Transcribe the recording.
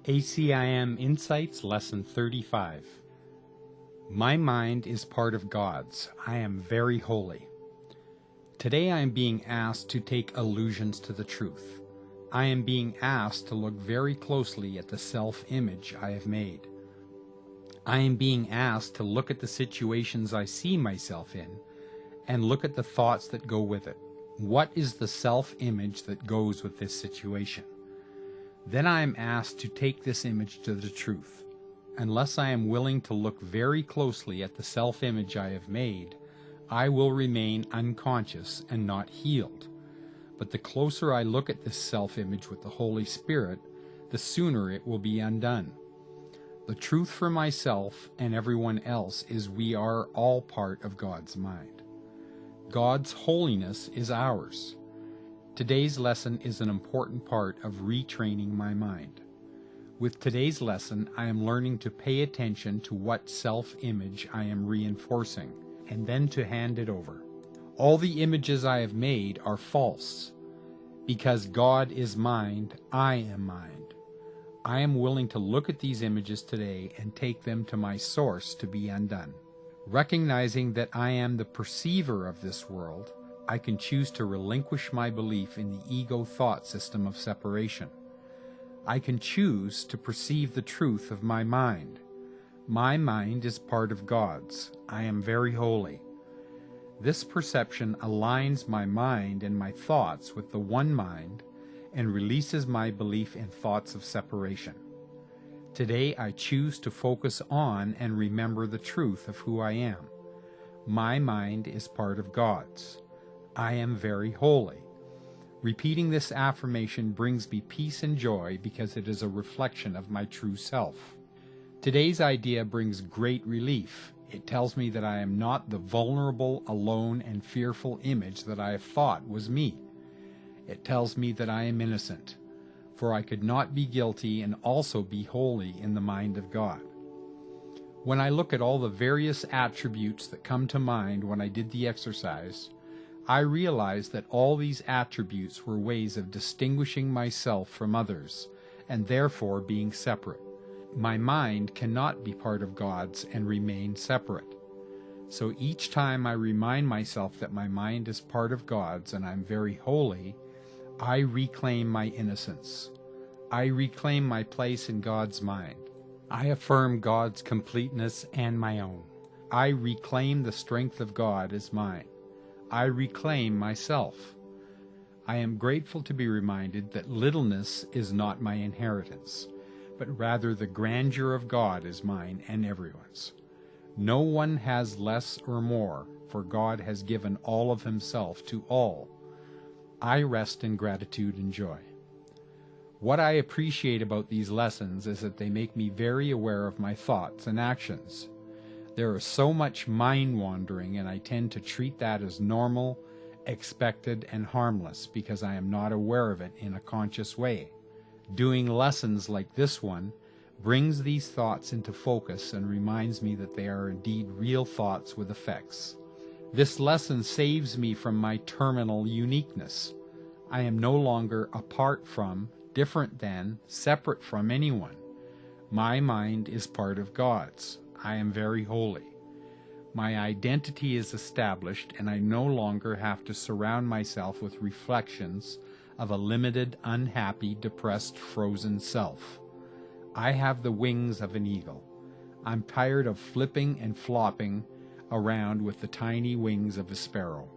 ACIM Insights Lesson 35. My mind is part of God's. I am very holy. Today I am being asked to take allusions to the truth. I am being asked to look very closely at the self-image I have made. I am being asked to look at the situations I see myself in and look at the thoughts that go with it. What is the self-image that goes with this situation? Then I am asked to take this image to the truth. Unless I am willing to look very closely at the self-image I have made, I will remain unconscious and not healed. But the closer I look at this self-image with the Holy Spirit, the sooner it will be undone. The truth for myself and everyone else is we are all part of God's mind. God's holiness is ours. Today's lesson is an important part of retraining my mind. With today's lesson, I am learning to pay attention to what self-image I am reinforcing, and then to hand it over. All the images I have made are false. Because God is mind, I am mind. I am willing to look at these images today and take them to my source to be undone. Recognizing that I am the perceiver of this world, I can choose to relinquish my belief in the ego thought system of separation. I can choose to perceive the truth of my mind. My mind is part of God's. I am very holy. This perception aligns my mind and my thoughts with the one mind and releases my belief in thoughts of separation. Today I choose to focus on and remember the truth of who I am. My mind is part of God's. I am very holy. Repeating this affirmation brings me peace and joy because it is a reflection of my true self. Today's idea brings great relief. It tells me that I am not the vulnerable, alone, and fearful image that I have thought was me. It tells me that I am innocent, for I could not be guilty and also be holy in the mind of God. When I look at all the various attributes that come to mind when I did the exercise, I realized that all these attributes were ways of distinguishing myself from others, and therefore being separate. My mind cannot be part of God's and remain separate. So each time I remind myself that my mind is part of God's and I'm very holy, I reclaim my innocence. I reclaim my place in God's mind. I affirm God's completeness and my own. I reclaim the strength of God as mine. I reclaim myself. I am grateful to be reminded that littleness is not my inheritance, but rather the grandeur of God is mine and everyone's. No one has less or more, for God has given all of himself to all. I rest in gratitude and joy. What I appreciate about these lessons is that they make me very aware of my thoughts and actions. There is so much mind wandering, and I tend to treat that as normal, expected, and harmless because I am not aware of it in a conscious way. Doing lessons like this one brings these thoughts into focus and reminds me that they are indeed real thoughts with effects. This lesson saves me from my terminal uniqueness. I am no longer apart from, different than, separate from anyone. My mind is part of God's. I am very holy. My identity is established, and I no longer have to surround myself with reflections of a limited, unhappy, depressed, frozen self. I have the wings of an eagle. I'm tired of flipping and flopping around with the tiny wings of a sparrow.